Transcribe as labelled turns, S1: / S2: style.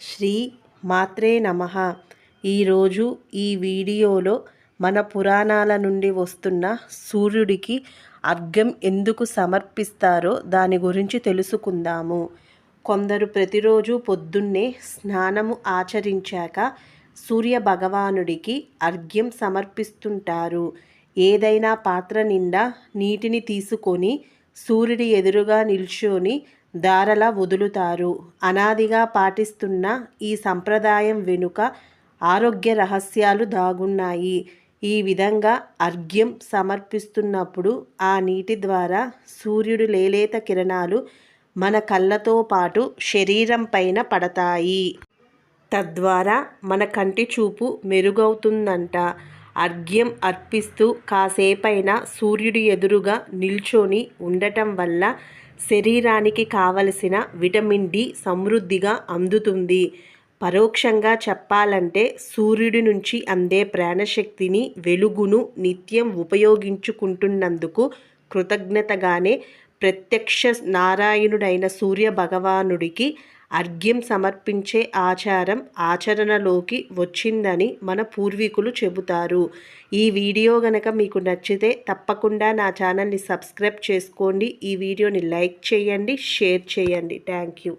S1: శ్రీ మాత్రే నమః. ఈరోజు ఈ వీడియోలో మన పురాణాల నుండి వస్తున్న సూర్యుడికి అర్ఘ్యం ఎందుకు సమర్పిస్తారో దాని గురించి తెలుసుకుందాము. కొందరు ప్రతిరోజు పొద్దున్నే స్నానము ఆచరించాక సూర్య భగవానుడికి అర్ఘ్యం సమర్పిస్తుంటారు. ఏదైనా పాత్ర నిండా నీటిని తీసుకొని సూర్యుడి ఎదురుగా నిల్చొని ధారలా వదులుతారు. అనాదిగా పాటిస్తున్న ఈ సంప్రదాయం వెనుక ఆరోగ్య రహస్యాలు దాగున్నాయి. ఈ విధంగా అర్ఘ్యం సమర్పిస్తున్నప్పుడు ఆ నీటి ద్వారా సూర్యుడు లేలేత కిరణాలు మన కళ్ళతో పాటు శరీరం పైన పడతాయి. తద్వారా మన కంటి చూపు మెరుగవుతుందంట. అర్ఘ్యం అర్పిస్తూ కాసేపైనా సూర్యుడి ఎదురుగా నిల్చొని ఉండటం వల్ల శరీరానికి కావలసిన విటమిన్ డి సమృద్ధిగా అందుతుంది. పరోక్షంగా చెప్పాలంటే సూర్యుడి నుంచి అందే ప్రాణశక్తిని, వెలుగును నిత్యం ఉపయోగించుకుంటున్నందుకు కృతజ్ఞతగానే ప్రత్యక్ష నారాయణుడైన సూర్య భగవానుడికి అర్ఘ్యం సమర్పించే ఆచారం ఆచరణలోకి వచ్చిందని మన పూర్వీకులు చెబుతారు. ఈ వీడియో గనక మీకు నచ్చితే తప్పకుండా నా ఛానల్ని సబ్స్క్రైబ్ చేసుకోండి. ఈ వీడియోని లైక్ చేయండి, షేర్ చేయండి. Thank you.